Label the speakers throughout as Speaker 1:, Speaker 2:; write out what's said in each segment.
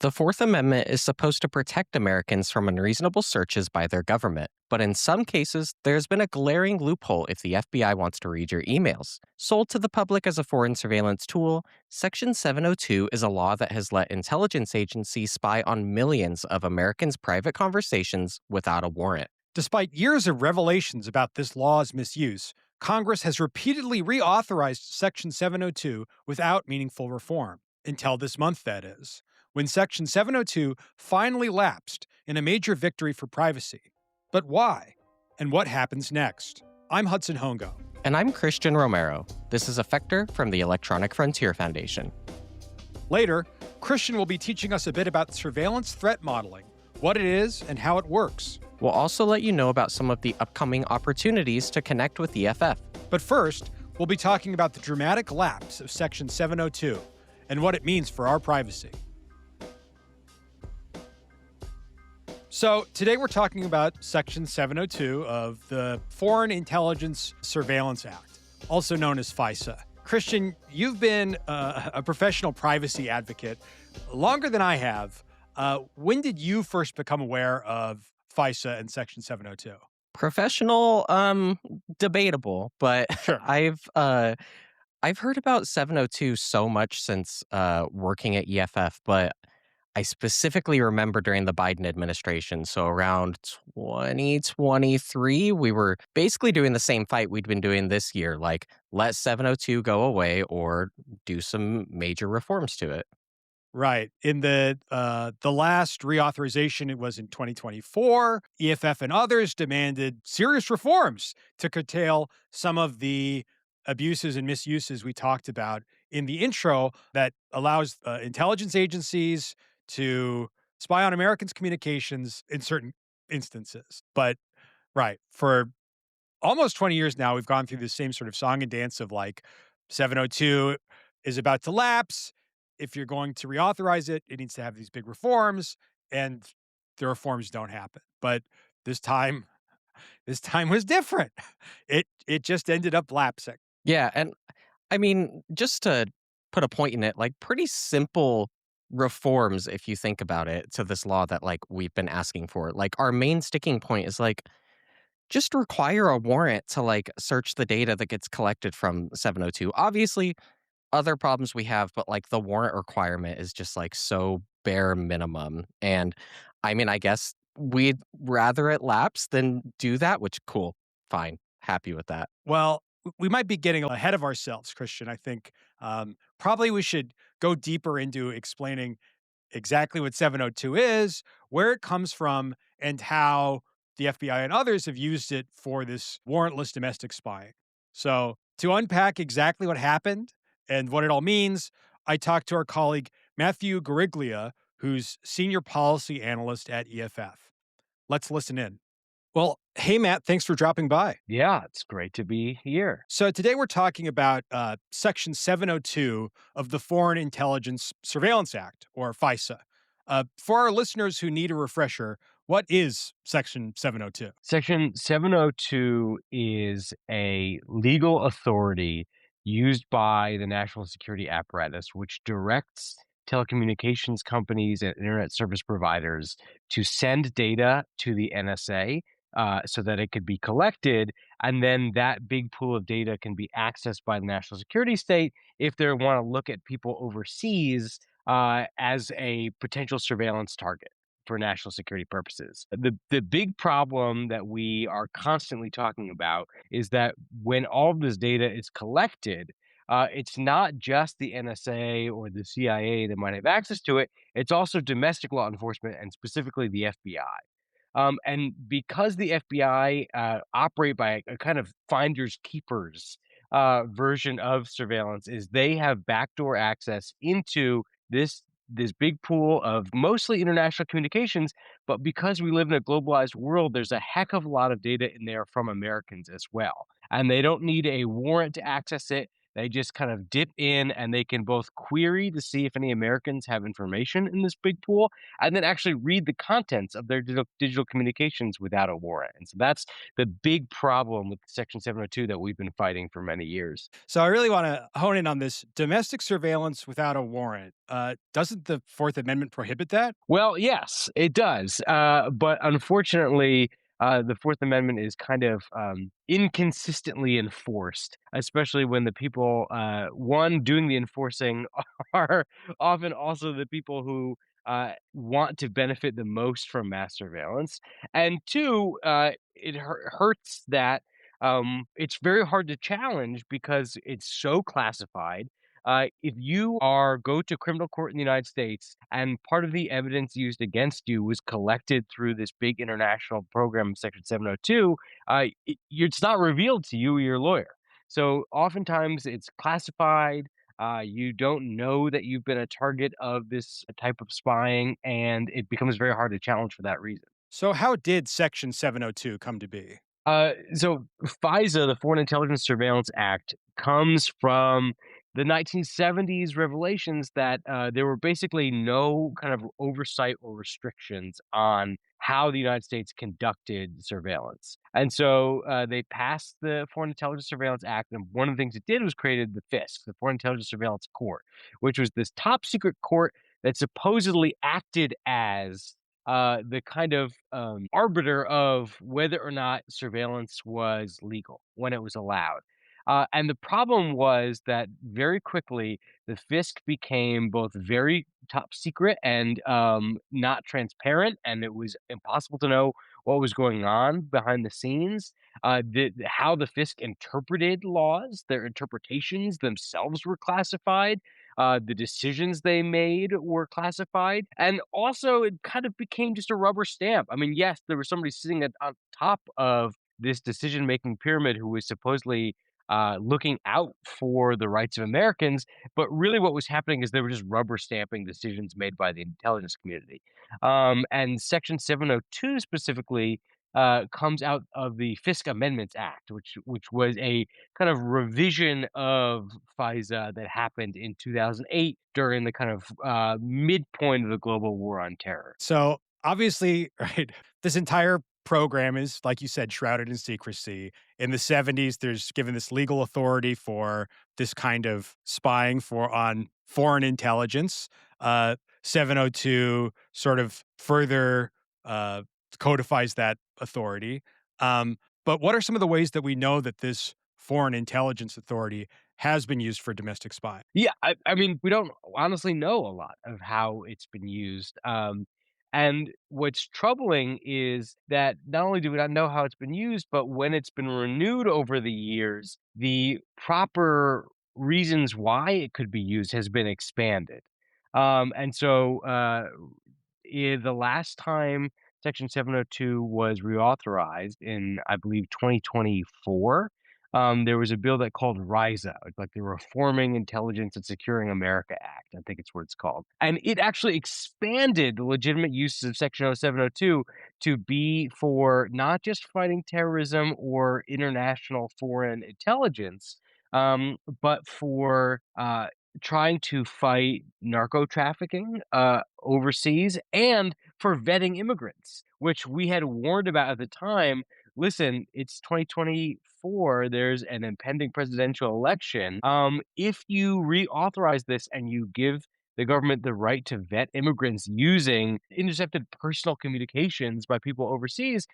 Speaker 1: The Fourth Amendment is supposed to protect Americans from unreasonable searches by their government, but in some cases, there's been a glaring loophole if the FBI wants to read your emails. Sold to the public as a foreign surveillance tool, Section 702 is a law that has let intelligence agencies spy on millions of Americans' private conversations without a warrant.
Speaker 2: Despite years of revelations about this law's misuse, Congress has repeatedly reauthorized Section 702 without meaningful reform. Until this month, that is, when Section 702 finally lapsed in a major victory for privacy. But why? And what happens next? I'm Hudson Hongo.
Speaker 1: And I'm Christian Romero. This is Effector from the Electronic Frontier Foundation.
Speaker 2: Later, Christian will be teaching us a bit about surveillance threat modeling, what it is and how it works.
Speaker 1: We'll also let you know about some of the upcoming opportunities to connect with EFF.
Speaker 2: But first, we'll be talking about the dramatic lapse of Section 702 and what it means for our privacy. So today we're talking about Section 702 of the Foreign Intelligence Surveillance Act, also known as FISA. Christian, you've been a professional privacy advocate longer than I have. When did you first become aware of FISA and Section 702?
Speaker 1: Professional, debatable, but
Speaker 2: Sure.
Speaker 1: I've heard about 702 so much since working at EFF, but I specifically remember during the Biden administration. So around 2023, we were basically doing the same fight we'd been doing this year, like let 702 go away or do some major reforms to it.
Speaker 2: Right. In the last reauthorization, it was in 2024. EFF and others demanded serious reforms to curtail some of the abuses and misuses we talked about in the intro that allows intelligence agencies to spy on Americans' communications in certain instances. But right, for almost 20 years now, we've gone through the same sort of song and dance of like 702 is about to lapse. If you're going to reauthorize it, it needs to have these big reforms, and the reforms don't happen. But this time was different. It just ended up lapsing.
Speaker 1: Yeah, and I mean, just to put a point in it, like pretty simple reforms, if you think about it, to this law that like we've been asking for. Like our main sticking point is like just require a warrant to like search the data that gets collected from 702. Obviously, other problems we have, but like the warrant requirement is just like so bare minimum. And I mean, I guess we'd rather it lapse than do that, which cool, fine, happy with that.
Speaker 2: Well, we might be getting ahead of ourselves, Christian. I think probably we should go deeper into explaining exactly what 702 is, where it comes from, and how the FBI and others have used it for this warrantless domestic spying. So, to unpack exactly what happened and what it all means, I talked to our colleague Matthew Guariglia, who's senior policy analyst at EFF. Let's listen in. Well, hey, Matt, thanks for dropping by.
Speaker 3: Yeah, it's great to be here.
Speaker 2: So today we're talking about Section 702 of the Foreign Intelligence Surveillance Act, or FISA. For our listeners who need a refresher, what is Section 702?
Speaker 3: Section 702 is a legal authority used by the national security apparatus, which directs telecommunications companies and internet service providers to send data to the NSA so that it could be collected. And then that big pool of data can be accessed by the national security state if they want to look at people overseas as a potential surveillance target for national security purposes. The big problem that we are constantly talking about is that when all of this data is collected, it's not just the NSA or the CIA that might have access to it. It's also domestic law enforcement and specifically the FBI. And because the FBI operate by a kind of finders keepers version of surveillance, is they have backdoor access into this big pool of mostly international communications. But because we live in a globalized world, there's a heck of a lot of data in there from Americans as well. And they don't need a warrant to access it. They just kind of dip in and they can both query to see if any Americans have information in this big pool and then actually read the contents of their digital communications without a warrant. And so that's the big problem with Section 702 that we've been fighting for many years.
Speaker 2: So I really want to hone in on this domestic surveillance without a warrant. Doesn't the Fourth Amendment prohibit that?
Speaker 3: Well, yes, it does. But unfortunately, the Fourth Amendment is kind of inconsistently enforced, especially when the people, one, doing the enforcing are often also the people who want to benefit the most from mass surveillance. And two, it hurts that it's very hard to challenge because it's so classified. If you are go to criminal court in the United States and part of the evidence used against you was collected through this big international program, Section 702, it's not revealed to you or your lawyer. So oftentimes it's classified. You don't know that you've been a target of this type of spying, and it becomes very hard to challenge for that reason.
Speaker 2: So how did Section 702 come to be?
Speaker 3: So FISA, the Foreign Intelligence Surveillance Act, comes from the 1970s revelations that there were basically no kind of oversight or restrictions on how the United States conducted surveillance. And so they passed the Foreign Intelligence Surveillance Act. And one of the things it did was created the FISC, the Foreign Intelligence Surveillance Court, which was this top secret court that supposedly acted as the kind of arbiter of whether or not surveillance was legal when it was allowed. And the problem was that very quickly the FISC became both very top secret and not transparent, and it was impossible to know what was going on behind the scenes. How the FISC interpreted laws, their interpretations themselves were classified. The decisions they made were classified, and also it kind of became just a rubber stamp. I mean, yes, there was somebody sitting on top of this decision-making pyramid who was supposedly looking out for the rights of Americans, but really what was happening is they were just rubber stamping decisions made by the intelligence community. And Section 702 specifically comes out of the Fisk Amendments Act, which was a kind of revision of FISA that happened in 2008 during the kind of midpoint of the global war on terror.
Speaker 2: So obviously, right, this entire program is, like you said, shrouded in secrecy. In the 70s, there's given this legal authority for this kind of spying for on foreign intelligence. 702 sort of further uh, codifies that authority. But what are some of the ways that we know that this foreign intelligence authority has been used for domestic spying?
Speaker 3: Yeah, I mean, we don't honestly know a lot of how it's been used. And what's troubling is that not only do we not know how it's been used, but when it's been renewed over the years, the proper reasons why it could be used has been expanded. And so the last time Section 702 was reauthorized in, I believe, 2024, there was a bill that called RISA, like the Reforming Intelligence and Securing America Act. I think it's what it's called. And it actually expanded the legitimate uses of Section 702 to be for not just fighting terrorism or international foreign intelligence, but for trying to fight narco trafficking overseas and for vetting immigrants, which we had warned about at the time. Listen, it's 2024. There's an impending presidential election. If you reauthorize this and you give the government the right to vet immigrants using intercepted personal communications by people overseas,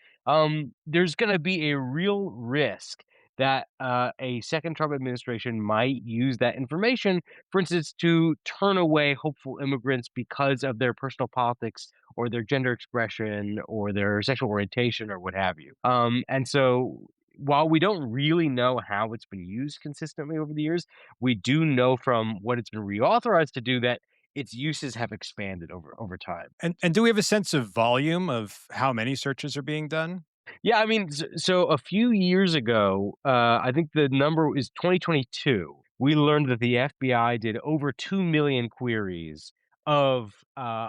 Speaker 3: there's going to be a real risk that a second Trump administration might use that information, for instance, to turn away hopeful immigrants because of their personal politics or their gender expression or their sexual orientation or what have you. And so while we don't really know how it's been used consistently over the years, we do know from what it's been reauthorized to do that its uses have expanded over time.
Speaker 2: And do we have a sense of volume of how many searches are being done?
Speaker 3: Yeah, I mean, so a few years ago, I think the number is 2022. We learned that the FBI did over 2 million queries of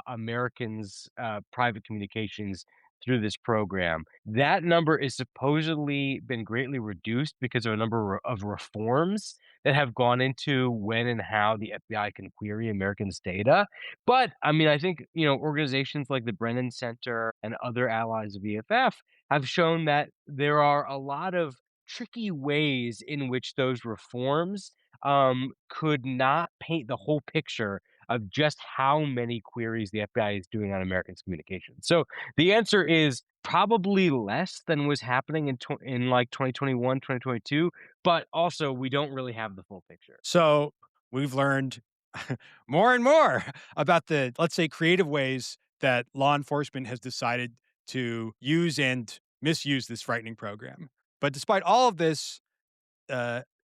Speaker 3: Americans' private communications through this program. That number is supposedly been greatly reduced because of a number of reforms that have gone into when and how the FBI can query Americans' data. But I mean, I think, organizations like the Brennan Center and other allies of EFF have shown that there are a lot of tricky ways in which those reforms could not paint the whole picture of just how many queries the FBI is doing on Americans' communications. So the answer is probably less than was happening in like 2021, 2022, but also we don't really have the full picture.
Speaker 2: So we've learned more and more about the, let's say, creative ways that law enforcement has decided to use and misuse this frightening program. But despite all of this,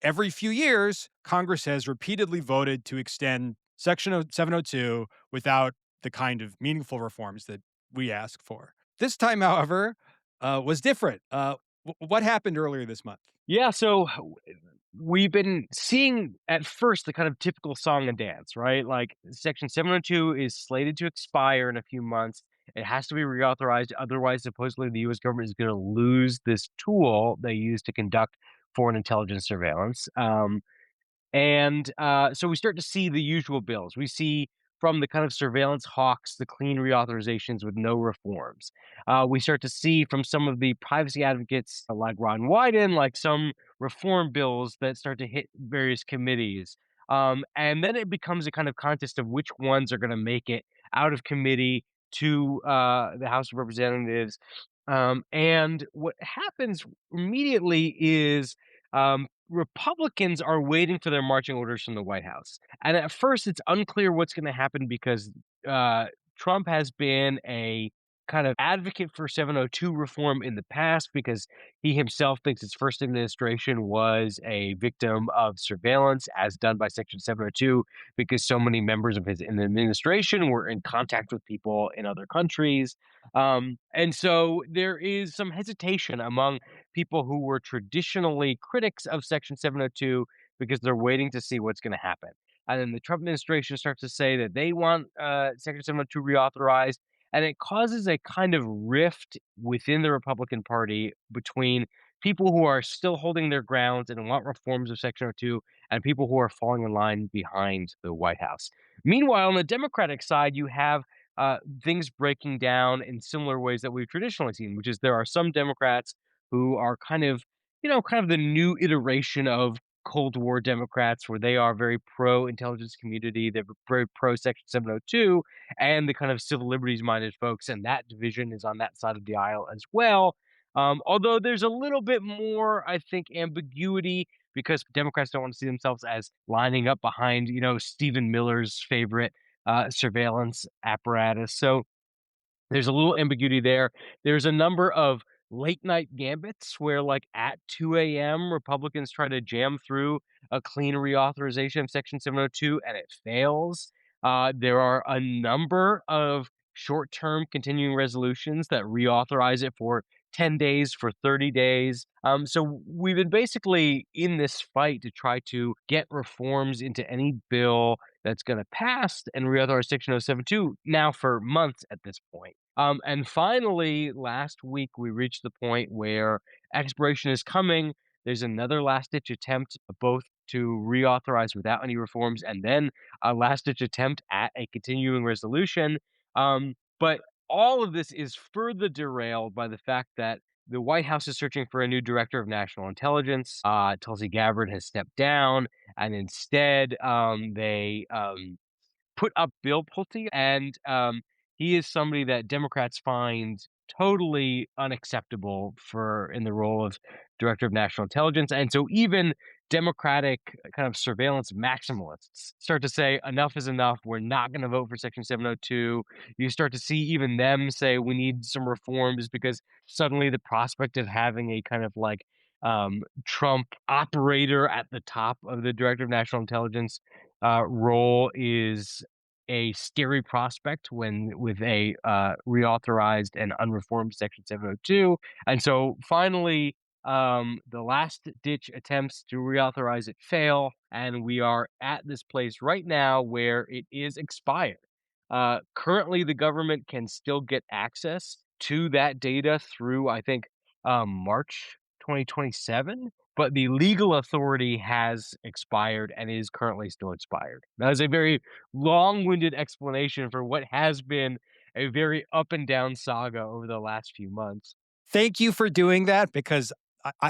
Speaker 2: every few years, Congress has repeatedly voted to extend Section 702 without the kind of meaningful reforms that we ask for. This time, however, was different. What happened earlier this month?
Speaker 3: Yeah, so we've been seeing at first the kind of typical song and dance, right? Like Section 702 is slated to expire in a few months. It has to be reauthorized. Otherwise, supposedly the US government is going to lose this tool they use to conduct foreign intelligence surveillance. So we start to see the usual bills. We see from the kind of surveillance hawks, the clean reauthorizations with no reforms. We start to see from some of the privacy advocates like Ron Wyden, like some reform bills that start to hit various committees. And then it becomes a kind of contest of which ones are going to make it out of committee to the House of Representatives. And what happens immediately is Republicans are waiting for their marching orders from the White House. And at first, it's unclear what's going to happen because Trump has been a kind of advocate for 702 reform in the past because he himself thinks his first administration was a victim of surveillance as done by Section 702 because so many members of his administration were in contact with people in other countries. And so there is some hesitation among people who were traditionally critics of Section 702 because they're waiting to see what's going to happen. And then the Trump administration starts to say that they want Section 702 reauthorized. And it causes a kind of rift within the Republican Party between people who are still holding their grounds and want reforms of Section 2 and people who are falling in line behind the White House. Meanwhile, on the Democratic side, you have things breaking down in similar ways that we've traditionally seen, which is there are some Democrats who are kind of the new iteration of Cold War Democrats, where they are very pro intelligence community, they're very pro Section 702, and the kind of civil liberties minded folks, and that division is on that side of the aisle as well. Although there's a little bit more, I think, ambiguity because Democrats don't want to see themselves as lining up behind, Stephen Miller's favorite surveillance apparatus. So there's a little ambiguity there. There's a number of late night gambits where, like, at 2 a.m., Republicans try to jam through a clean reauthorization of Section 702 and it fails. There are a number of short term continuing resolutions that reauthorize it for 10 days, for 30 days. So we've been basically in this fight to try to get reforms into any bill that's going to pass and reauthorize Section 072 now for months at this point. And finally, last week, we reached the point where expiration is coming. There's another last ditch attempt, both to reauthorize without any reforms, and then a last ditch attempt at a continuing resolution. But all of this is further derailed by the fact that the White House is searching for a new director of national intelligence. Tulsi Gabbard has stepped down, and instead, they put up Bill Pulte, and he is somebody that Democrats find totally unacceptable for in the role of director of national intelligence. And so even Democratic kind of surveillance maximalists start to say enough is enough. We're not going to vote for Section 702. You start to see even them say we need some reforms because suddenly the prospect of having a kind of like Trump operator at the top of the director of national intelligence role is a scary prospect when with a reauthorized and unreformed Section 702. And so finally, the last ditch attempts to reauthorize it fail, and we are at this place right now where it is expired. Currently, the government can still get access to that data through, I think, March 2027, but the legal authority has expired and is currently still expired. That is a very long-winded explanation for what has been a very up and down saga over the last few months.
Speaker 2: Thank you for doing that because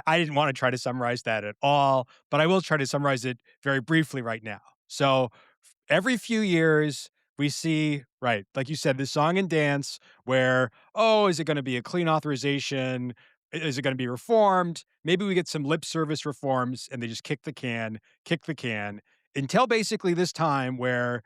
Speaker 2: I didn't want to try to summarize that at all, but I will try to summarize it very briefly right now. So every few years, we see, right, like you said, this song and dance where, oh, is it going to be a clean authorization? Is it going to be reformed? Maybe we get some lip service reforms and they just kick the can until basically this time where,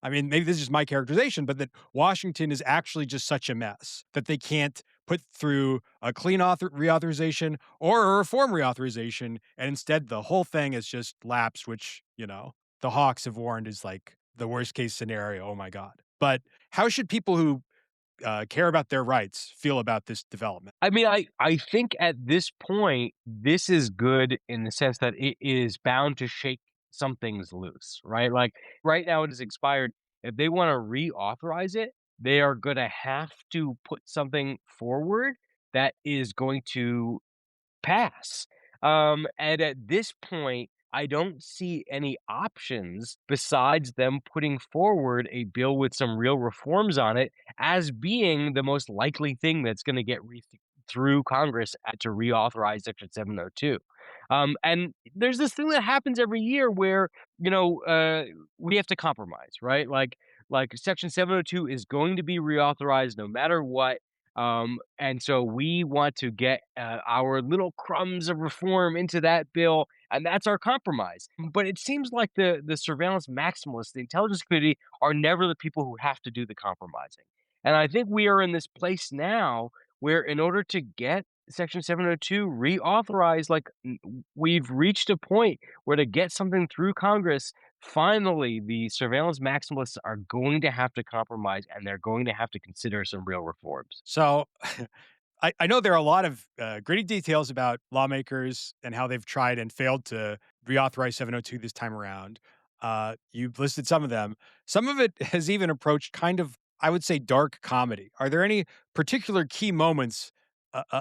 Speaker 2: I mean, maybe this is my characterization, but that Washington is actually just such a mess that they can't put through a clean reauthorization or a reform reauthorization. And instead, the whole thing has just lapsed, which, the Hawks have warned is like the worst case scenario. Oh my God. But how should people who care about their rights feel about this development?
Speaker 3: I mean, I think at this point, this is good in the sense that it is bound to shake some things loose, right? Like right now, it is expired. If they want to reauthorize it, they are going to have to put something forward that is going to pass. And at this point, I don't see any options besides them putting forward a bill with some real reforms on it as being the most likely thing that's going to get through Congress to reauthorize Section 702. And there's this thing that happens every year where you know uh, we have to compromise, right? Like Section 702 is going to be reauthorized no matter what, and so we want to get our little crumbs of reform into that bill, and that's our compromise. But it seems like the surveillance maximalists, the intelligence community, are never the people who have to do the compromising. And I think we are in this place now where, in order to get Section 702 reauthorized, we've reached a point where to get something through Congress, finally, the surveillance maximalists are going to have to compromise and they're going to have to consider some real reforms.
Speaker 2: So I know there are a lot of gritty details about lawmakers and how they've tried and failed to reauthorize 702 this time around. You've listed some of them. Some of it has even approached kind of, I would say, dark comedy. Are there any particular key moments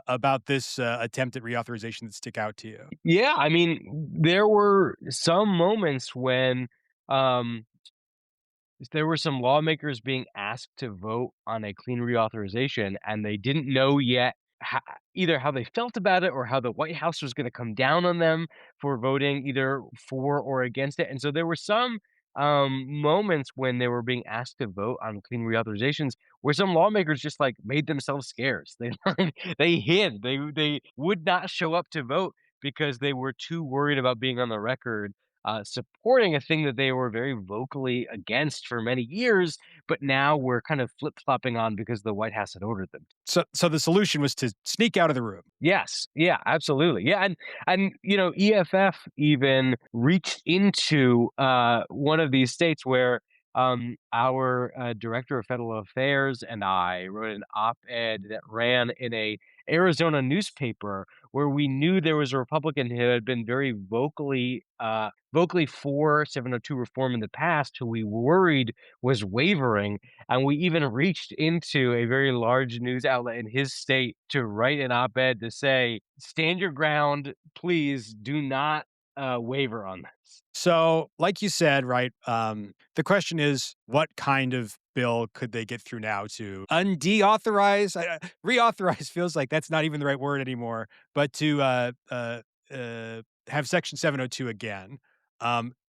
Speaker 2: about this attempt at reauthorization that stick out to you?
Speaker 3: Yeah, I mean, there were some moments when um, there were some lawmakers being asked to vote on a clean reauthorization, and they didn't know yet either how they felt about it or how the White House was going to come down on them for voting either for or against it. And so there were some moments when they were being asked to vote on clean reauthorizations where some lawmakers just like made themselves scarce. They they hid. They would not show up to vote because they were too worried about being on the record supporting a thing that they were very vocally against for many years, but now we're kind of flip flopping on because the White House had ordered them.
Speaker 2: So the solution was to sneak out of the room.
Speaker 3: Yes, yeah, absolutely, yeah, and EFF even reached into one of these states where our director of federal affairs and I wrote an op-ed that ran in a Arizona newspaper where we knew there was a Republican who had been very vocally for 702 reform in the past, who we worried was wavering. And we even reached into a very large news outlet in his state to write an op-ed to say, stand your ground, please do not waver on this.
Speaker 2: So, like you said, right, the question is, what kind of bill could they get through now to undeauthorize? Reauthorize feels like that's not even the right word anymore, but to have Section 702 again.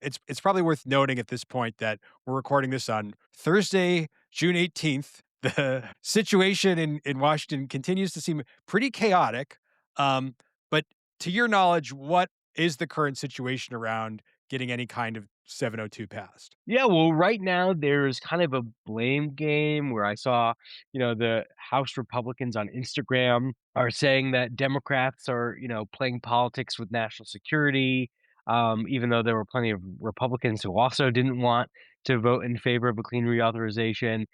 Speaker 2: It's probably worth noting at this point that we're recording this on Thursday, June 18th. The situation in Washington continues to seem pretty chaotic. But to your knowledge, what is the current situation around getting any kind of 702 passed?
Speaker 3: Yeah, well, right now there's kind of a blame game where I saw, the House Republicans on Instagram are saying that Democrats are, playing politics with national security, even though there were plenty of Republicans who also didn't want to vote in favor of a clean reauthorization.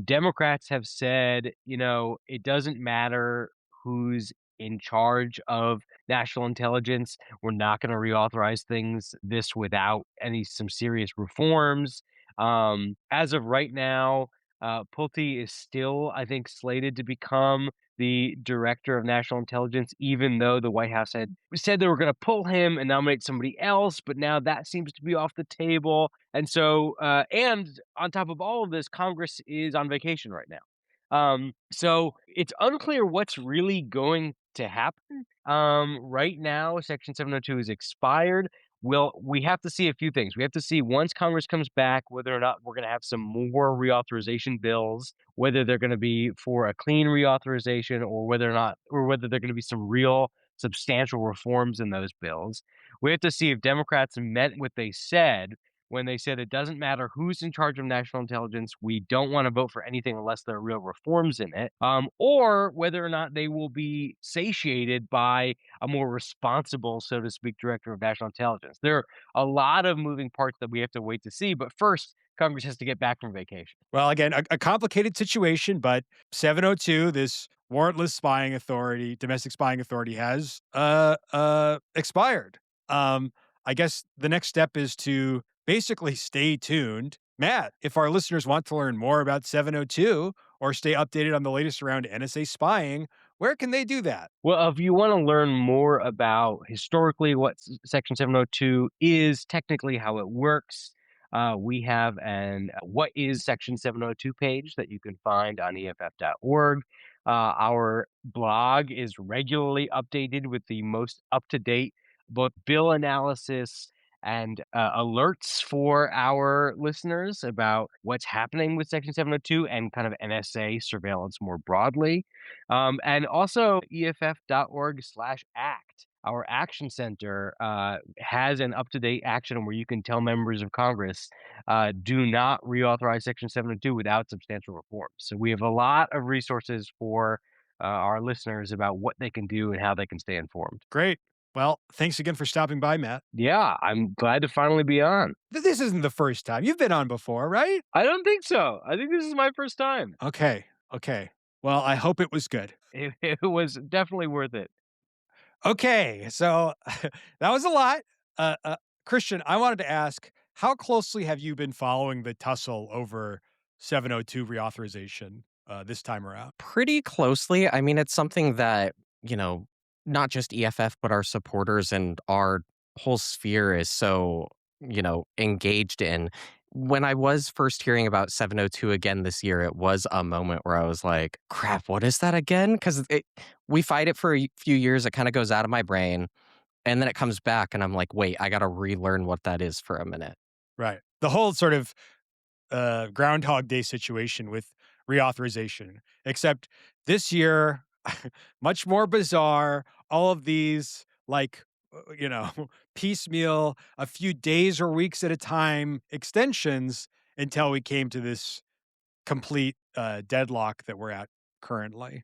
Speaker 3: Democrats have said, it doesn't matter who's in charge of national intelligence. We're not going to reauthorize things this without some serious reforms. As of right now, Pulte is still, I think, slated to become the director of national intelligence, even though the White House had said they were going to pull him and nominate somebody else. But now that seems to be off the table. And so, and on top of all of this, Congress is on vacation right now. So it's unclear what's really going to happen. Right now, Section 702 is expired. Well, we have to see a few things. We have to see once Congress comes back whether or not we're going to have some more reauthorization bills, whether they're going to be for a clean reauthorization or whether they're going to be some real substantial reforms in those bills. We have to see if Democrats meant what they said when they said it doesn't matter who's in charge of national intelligence, we don't want to vote for anything unless there are real reforms in it, or whether or not they will be satiated by a more responsible, so to speak, director of national intelligence. There are a lot of moving parts that we have to wait to see, but first, Congress has to get back from vacation.
Speaker 2: Well, again, a complicated situation, but 702, this warrantless spying authority, domestic spying authority, has expired. I guess the next step is to basically stay tuned. Matt, if our listeners want to learn more about 702 or stay updated on the latest around NSA spying, where can they do that?
Speaker 3: Well, if you want to learn more about historically what Section 702 is, technically how it works, we have an What is Section 702 page that you can find on EFF.org. Our blog is regularly updated with the most up-to-date both bill analysis and alerts for our listeners about what's happening with Section 702 and kind of NSA surveillance more broadly. And also EFF.org/act. Our action center has an up-to-date action where you can tell members of Congress, do not reauthorize Section 702 without substantial reforms. So we have a lot of resources for our listeners about what they can do and how they can stay informed.
Speaker 2: Great. Well, thanks again for stopping by, Matt.
Speaker 3: Yeah, I'm glad to finally be on.
Speaker 2: This isn't the first time. You've been on before, right?
Speaker 3: I don't think so. I think this is my first time.
Speaker 2: Okay. Well, I hope it was good.
Speaker 3: It was definitely worth it.
Speaker 2: Okay, so that was a lot. Christian, I wanted to ask, how closely have you been following the tussle over 702 reauthorization this time around?
Speaker 1: Pretty closely. I mean, it's something that, not just EFF, but our supporters and our whole sphere is so, engaged in. When I was first hearing about 702 again this year, it was a moment where I was like, crap, what is that again? Because we fight it for a few years. It kind of goes out of my brain. And then it comes back and I'm like, wait, I got to relearn what that is for a minute.
Speaker 2: Right. The whole sort of Groundhog Day situation with reauthorization, except this year, much more bizarre. All of these, piecemeal, a few days or weeks at a time extensions until we came to this complete deadlock that we're at currently.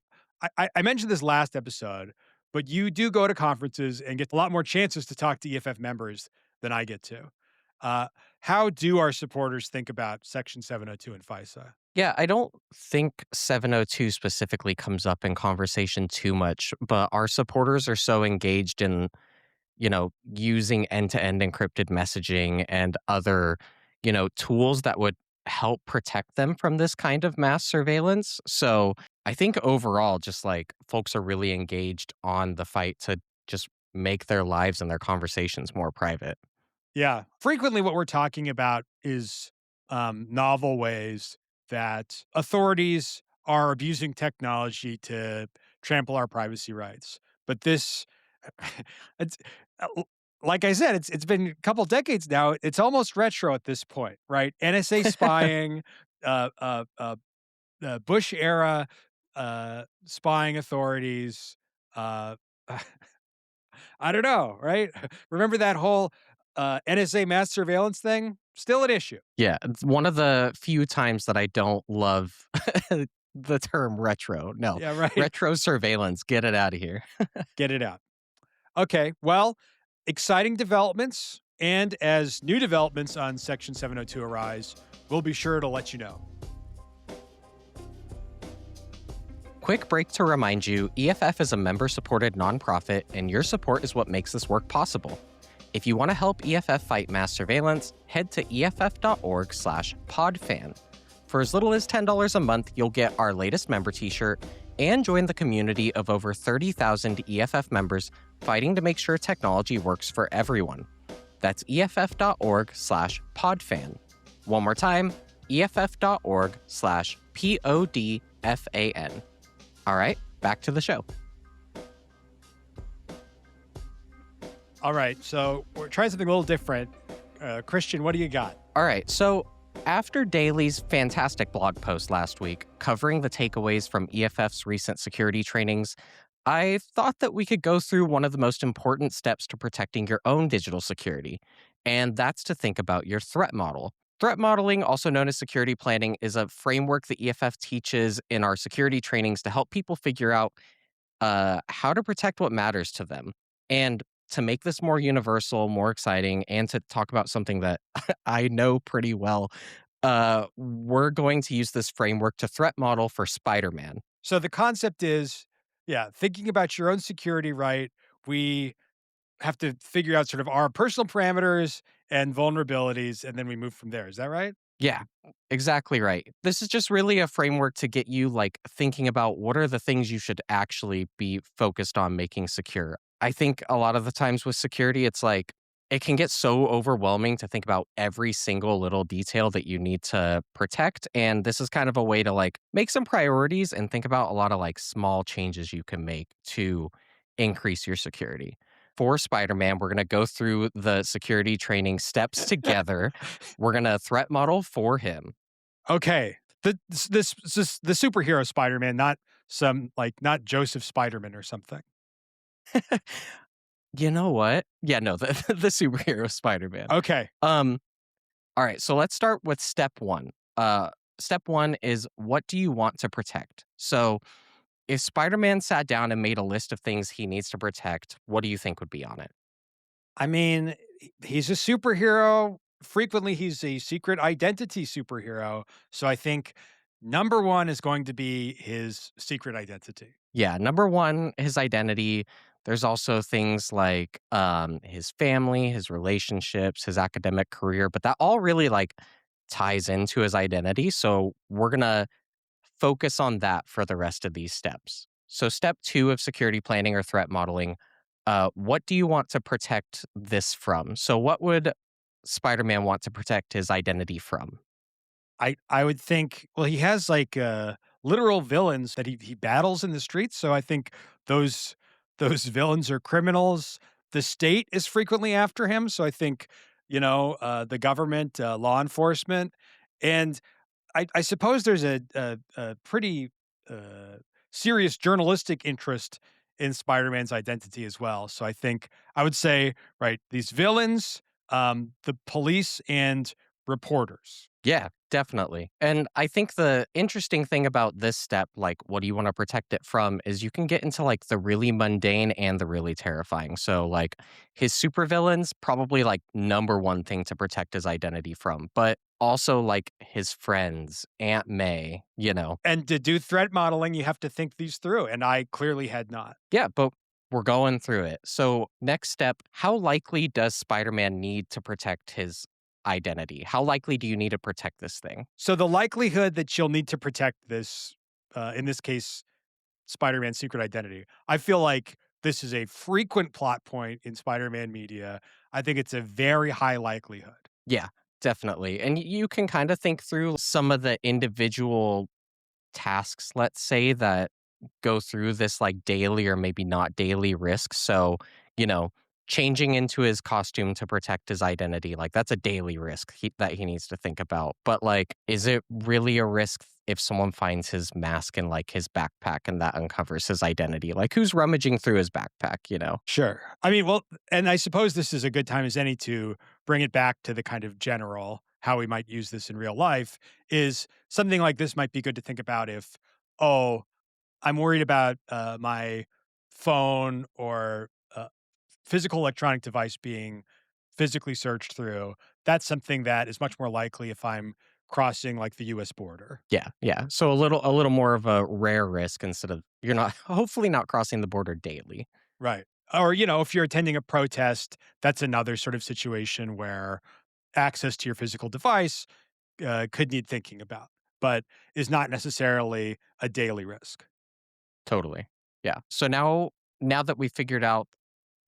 Speaker 2: I mentioned this last episode, but you do go to conferences and get a lot more chances to talk to EFF members than I get to. How do our supporters think about Section 702 and FISA?
Speaker 1: Yeah, I don't think 702 specifically comes up in conversation too much, but our supporters are so engaged in, using end-to-end encrypted messaging and other, tools that would help protect them from this kind of mass surveillance. So I think overall, just like folks are really engaged on the fight to just make their lives and their conversations more private.
Speaker 2: Yeah. Frequently, what we're talking about is novel ways that authorities are abusing technology to trample our privacy rights. But this, it's like I said, it's been a couple decades now. It's almost retro at this point, right? NSA spying, Bush era spying authorities. I don't know, right? Remember that whole NSA mass surveillance thing? Still an issue.
Speaker 1: Yeah, it's one of the few times that I don't love the term retro. No,
Speaker 2: Yeah, right.
Speaker 1: retro surveillance. Get it out of here.
Speaker 2: Get it out. Okay, well, exciting developments. And as new developments on Section 702 arise, we'll be sure to let you know.
Speaker 1: Quick break to remind you, EFF is a member-supported nonprofit, and your support is what makes this work possible. If you want to help EFF fight mass surveillance, head to EFF.org/podfan. For as little as $10 a month, you'll get our latest member t-shirt and join the community of over 30,000 EFF members fighting to make sure technology works for everyone. That's EFF.org/podfan. One more time, EFF.org/PODFAN. All right, back to the show.
Speaker 2: All right, so we're trying something a little different. Christian, what do you got?
Speaker 1: All right, so after Daly's fantastic blog post last week covering the takeaways from EFF's recent security trainings, I thought that we could go through one of the most important steps to protecting your own digital security, and that's to think about your threat model. Threat modeling, also known as security planning, is a framework that EFF teaches in our security trainings to help people figure out how to protect what matters to them. And to make this more universal, more exciting, and to talk about something that I know pretty well, we're going to use this framework to threat model for Spider Man.
Speaker 2: So the concept is, yeah, thinking about your own security, right? We have to figure out sort of our personal parameters and vulnerabilities, and then we move from there. Is that right?
Speaker 1: Yeah, exactly right. This is just really a framework to get you like thinking about what are the things you should actually be focused on making secure. I think a lot of the times with security, it's like it can get so overwhelming to think about every single little detail that you need to protect. And this is kind of a way to like make some priorities and think about a lot of like small changes you can make to increase your security. For Spider Man, we're going to go through the security training steps together. We're going to threat model for him.
Speaker 2: Okay. The superhero Spider-Man, not not Joseph Spider-Man or something.
Speaker 1: You know what? Yeah, no, the, the superhero Spider Man.
Speaker 2: Okay.
Speaker 1: All right, so let's start with step one. Step one is what do you want to protect? So if Spider Man sat down and made a list of things he needs to protect, what do you think would be on it?
Speaker 2: I mean, he's a superhero. Frequently, he's a secret identity superhero. So I think number one is going to be his secret identity.
Speaker 1: Yeah, number one, his identity. There's also things like his family, his relationships, his academic career, but that all really like ties into his identity. So we're gonna focus on that for the rest of these steps. So step two of security planning or threat modeling, what do you want to protect this from? So what would Spider-Man want to protect his identity from?
Speaker 2: I would think, well, he has literal villains that he battles in the streets. So I think those those villains are criminals. The state is frequently after him. So I think, the government, law enforcement. And I suppose there's a pretty uh, serious journalistic interest in Spider-Man's identity as well. So I think I would say, right, these villains, the police, and reporters.
Speaker 1: Yeah, definitely. And I think the interesting thing about this step, like what do you want to protect it from, is you can get into like the really mundane and the really terrifying. So like his supervillains, probably like number one thing to protect his identity from, but also like his friends, Aunt May.
Speaker 2: And to do threat modeling, you have to think these through. And I clearly had not.
Speaker 1: Yeah, but we're going through it. So next step, how likely does Spider-Man need to protect his identity? How likely do you need to protect this thing?
Speaker 2: So the likelihood that you'll need to protect this, in this case, Spider-Man's secret identity, I feel like this is a frequent plot point in Spider-Man media. I think it's a very high likelihood.
Speaker 1: Yeah, definitely. And you can kind of think through some of the individual tasks, let's say, that go through this like daily or maybe not daily risk. So, you know, changing into his costume to protect his identity, like that's a daily risk that he needs to think about. But like, is it really a risk if someone finds his mask in like his backpack and that uncovers his identity? Like, who's rummaging through his backpack?
Speaker 2: Sure. I mean, well, and I suppose this is a good time as any to bring it back to the kind of general how we might use this in real life is something like this might be good to think about if, oh, I'm worried about my phone or physical electronic device being physically searched through. That's something that is much more likely if I'm crossing like the US border.
Speaker 1: Yeah, yeah. So a little more of a rare risk instead of you're not hopefully not crossing the border daily.
Speaker 2: Right. Or, if you're attending a protest, that's another sort of situation where access to your physical device could need thinking about. but is not necessarily a daily risk.
Speaker 1: Totally. Yeah. So now that we've figured out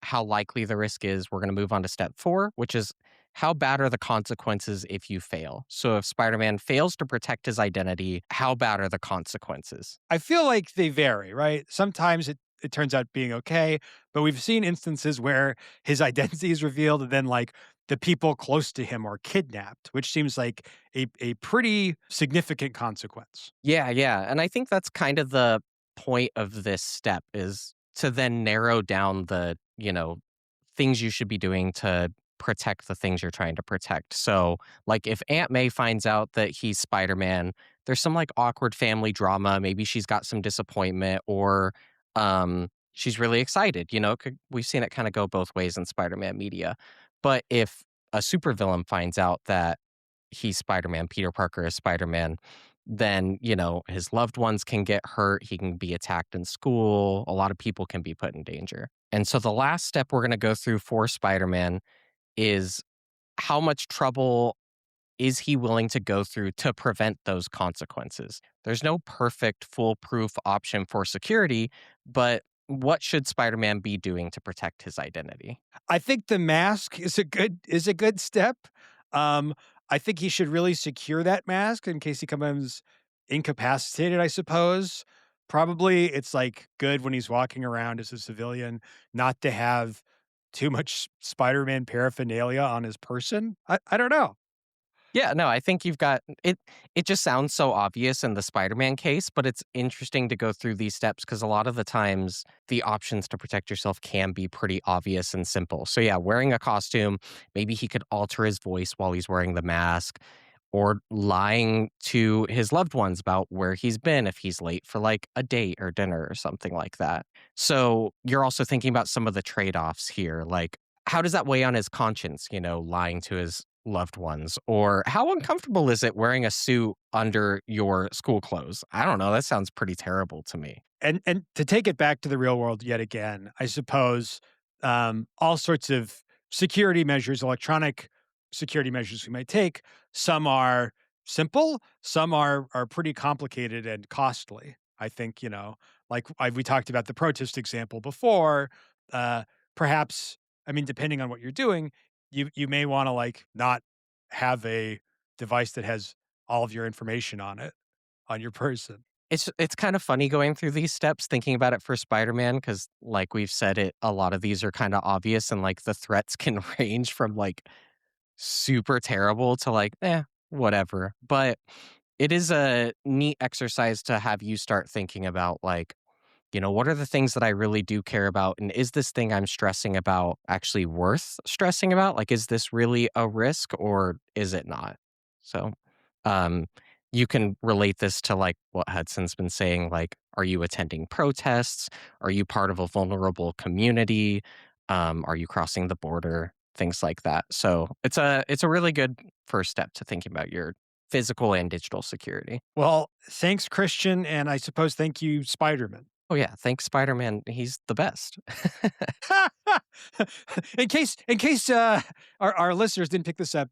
Speaker 1: how likely the risk is, we're going to move on to step 4, which is how bad are the consequences if you fail? So if Spider-Man fails to protect his identity, how bad are the consequences?
Speaker 2: I feel like they vary, right? Sometimes it turns out being okay, but we've seen instances where his identity is revealed and then like the people close to him are kidnapped, which seems like a pretty significant consequence.
Speaker 1: Yeah, yeah. And I think that's kind of the point of this step is to then narrow down the, things you should be doing to protect the things you're trying to protect. So, like if Aunt May finds out that he's Spider-Man, there's some like awkward family drama, maybe she's got some disappointment or she's really excited, we've seen it kind of go both ways in Spider-Man media. But if a supervillain finds out that he's Spider-Man, Peter Parker is Spider-Man, then, his loved ones can get hurt. He can be attacked in school. A lot of people can be put in danger. And so the last step we're going to go through for Spider-Man is how much trouble is he willing to go through to prevent those consequences? There's no perfect foolproof option for security, but what should Spider-Man be doing to protect his identity?
Speaker 2: I think the mask is a good step. Um, I think he should really secure that mask in case he becomes incapacitated, I suppose. Probably it's like good when he's walking around as a civilian not to have too much Spider-Man paraphernalia on his person. I don't know.
Speaker 1: Yeah, no, I think you've got it. It just sounds so obvious in the Spider-Man case, but it's interesting to go through these steps because a lot of the times the options to protect yourself can be pretty obvious and simple. So, yeah, wearing a costume, maybe he could alter his voice while he's wearing the mask or lying to his loved ones about where he's been if he's late for like a date or dinner or something like that. So, you're also thinking about some of the trade offs here. Like, how does that weigh on his conscience, lying to his loved ones? Or how uncomfortable is it wearing a suit under your school clothes? I don't know. That sounds pretty terrible to me.
Speaker 2: And to take it back to the real world yet again, I suppose all sorts of security measures, electronic security measures we might take, some are simple, some are pretty complicated and costly. I think, like we talked about the protest example before, uh, perhaps, I mean, depending on what you're doing, you may want to like not have a device that has all of your information on it, on your person.
Speaker 1: It's kind of funny going through these steps, thinking about it for Spider-Man, because like we've said it, a lot of these are kind of obvious and like the threats can range from like super terrible to like, whatever. But it is a neat exercise to have you start thinking about like, what are the things that I really do care about? And is this thing I'm stressing about actually worth stressing about? Like, is this really a risk or is it not? So, um, you can relate this to like what Hudson's been saying. Like, are you attending protests? Are you part of a vulnerable community? Are you crossing the border? Things like that. So it's a really good first step to thinking about your physical and digital security.
Speaker 2: Well, thanks, Christian, and I suppose thank you, Spider-Man.
Speaker 1: Oh yeah, thanks Spider-Man. He's the best.
Speaker 2: In case our listeners didn't pick this up,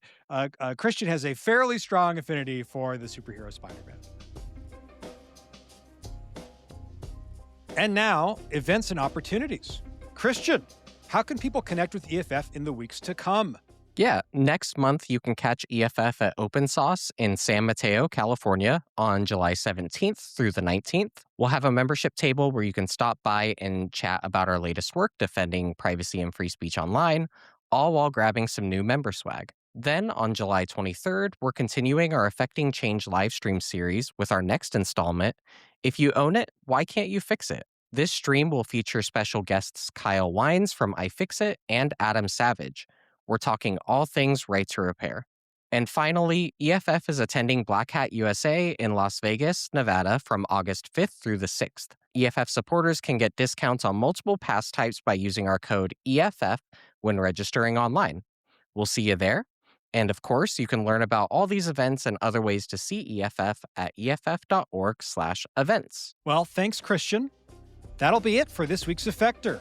Speaker 2: Christian has a fairly strong affinity for the superhero Spider-Man. And now, events and opportunities. Christian, how can people connect with EFF in the weeks to come?
Speaker 1: Yeah, next month you can catch EFF at Open Sauce in San Mateo, California on July 17th through the 19th. We'll have a membership table where you can stop by and chat about our latest work defending privacy and free speech online, all while grabbing some new member swag. Then on July 23rd, we're continuing our Affecting Change live stream series with our next installment, If You Own It, Why Can't You Fix It? This stream will feature special guests Kyle Wines from iFixit and Adam Savage. We're talking all things right to repair. And finally, EFF is attending Black Hat USA in Las Vegas, Nevada from August 5th through the 6th. EFF supporters can get discounts on multiple pass types by using our code EFF when registering online. We'll see you there. And of course, you can learn about all these events and other ways to see EFF at EFF.org/events.
Speaker 2: Well, thanks, Christian. That'll be it for this week's Effector.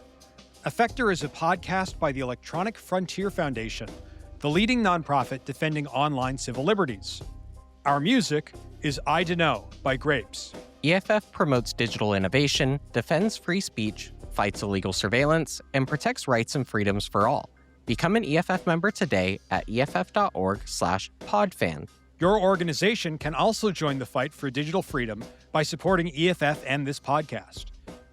Speaker 2: Effector is a podcast by the Electronic Frontier Foundation, the leading nonprofit defending online civil liberties. Our music is I Dunno by Grapes.
Speaker 1: EFF promotes digital innovation, defends free speech, fights illegal surveillance, and protects rights and freedoms for all. Become an EFF member today at EFF.org/podfan.
Speaker 2: Your organization can also join the fight for digital freedom by supporting EFF and this podcast.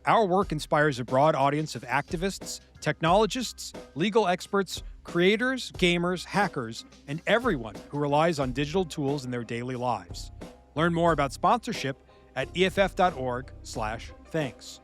Speaker 2: Our work inspires a broad audience of activists, technologists, legal experts, creators, gamers, hackers, and everyone who relies on digital tools in their daily lives. Learn more about sponsorship at EFF.org/thanks.